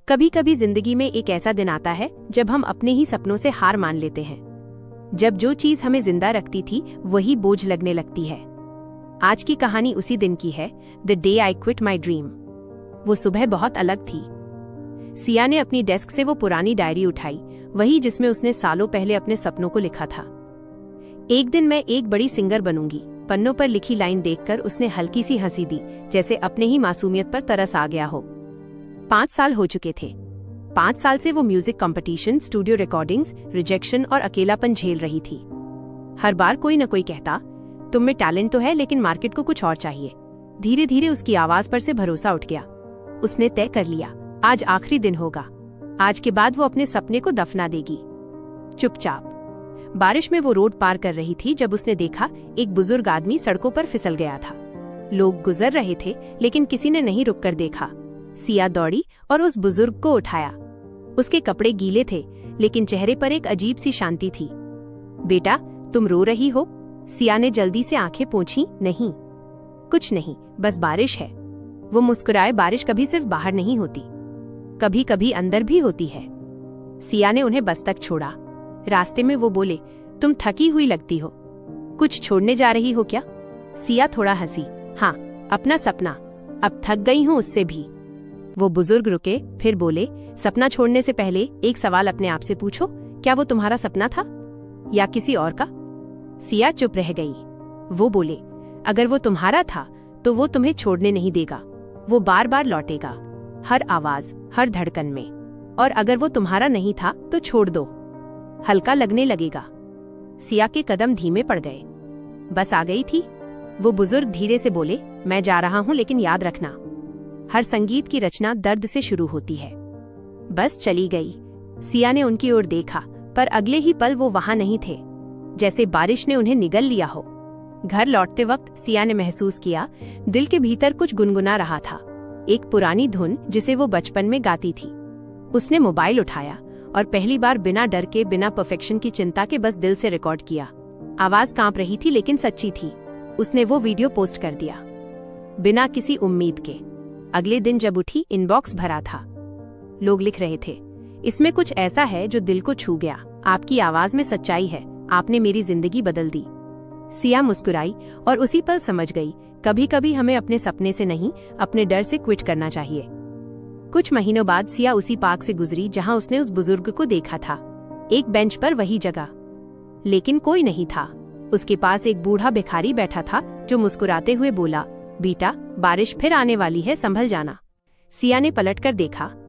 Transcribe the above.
कभी कभी जिंदगी में एक ऐसा दिन आता है जब हम अपने ही सपनों से हार मान लेते हैं। जब जो चीज हमें जिंदा रखती थी वही बोझ लगने लगती है। आज की कहानी उसी दिन की है, the day I quit my dream. वो सुबह बहुत अलग थी। सिया ने अपनी डेस्क से वो पुरानी डायरी उठाई, वही जिसमें उसने सालों पहले अपने सपनों को लिखा था। एक दिन मैं एक बड़ी सिंगर बनूंगी। पन्नों पर लिखी लाइन देखकर उसने हल्की सी हंसी दी, जैसे अपने ही मासूमियत पर तरस आ गया हो। 5 साल हो चुके थे। 5 साल से वो music competition, studio recordings, rejection और अकेलापन झेल रही थी। हर बार कोई न कोई कहता, तुम में टैलेंट तो है लेकिन मार्केट को कुछ और चाहिए। धीरे धीरे उसकी आवाज पर से भरोसा उठ गया। उसने तय कर लिया, आज आखिरी दिन होगा। आज के बाद वो अपने सपने को दफना देगी। चुपचाप बारिश में वो रोड पार कर रही थी जब उसने देखा एक बुजुर्ग आदमी सड़कों पर फिसल गया था। लोग गुजर रहे थे लेकिन किसी ने नहीं रुककर देखा। सिया दौड़ी और उस बुजुर्ग को उठाया। उसके कपड़े गीले थे लेकिन चेहरे पर एक अजीब सी शांति थी। बेटा, तुम रो रही हो? सिया ने जल्दी से आंखें पोंछी। नहीं, कुछ नहीं, बस बारिश है। वो मुस्कुराए। बारिश कभी सिर्फ बाहर नहीं होती, कभी कभी अंदर भी होती है। सिया ने उन्हें बस तक छोड़ा। रास्ते में वो बोले, तुम थकी हुई लगती हो, कुछ छोड़ने जा रही हो क्या? सिया थोड़ा हंसी। हाँ, अपना सपना। अब थक गई हूँ उससे भी। वो बुजुर्ग रुके, फिर बोले, सपना छोड़ने से पहले एक सवाल अपने आप से पूछो, क्या वो तुम्हारा सपना था या किसी और का? सिया चुप रह गई। वो बोले, अगर वो तुम्हारा था तो वो तुम्हें छोड़ने नहीं देगा। वो बार बार लौटेगा, हर आवाज, हर धड़कन में। और अगर वो तुम्हारा नहीं था तो छोड़ दो, हल्का लगने लगेगा। सिया के कदम धीमे पड़ गए। बस आ गई थी। वो बुजुर्ग धीरे से बोले, मैं जा रहा हूं लेकिन याद रखना, हर संगीत की रचना दर्द से शुरू होती है। बस चली गई। सिया ने उनकी ओर देखा, पर अगले ही पल वो वहां नहीं थे, जैसे बारिश ने उन्हें निगल लिया हो। घर लौटते वक्त सिया ने महसूस किया, दिल के भीतर कुछ गुनगुना रहा था, एक पुरानी धुन जिसे वो बचपन में गाती थी। उसने मोबाइल उठाया और पहली बार बिना डर के, बिना परफेक्शन की चिंता के, बस दिल से रिकॉर्ड किया। आवाज कांप रही थी लेकिन सच्ची थी। उसने वो वीडियो पोस्ट कर दिया, बिना किसी उम्मीद के। अगले दिन जब उठी, इनबॉक्स भरा था। लोग लिख रहे थे, इसमें कुछ ऐसा है जो दिल को छू गया। आपकी आवाज में सच्चाई है, आपने मेरी जिंदगी बदल दी। सिया मुस्कुराई और उसी पल समझ गई, कभी कभी हमें अपने सपने से नहीं, अपने डर से क्विट करना चाहिए। कुछ महीनों बाद सिया उसी पार्क से गुजरी जहां उसने उस बुजुर्ग को देखा था। एक बेंच पर वही जगह, लेकिन कोई नहीं था। उसके पास एक बूढ़ा भिखारी बैठा था जो मुस्कुराते हुए बोला, बेटा, बारिश फिर आने वाली है, संभल जाना। सिया ने पलटकर देखा।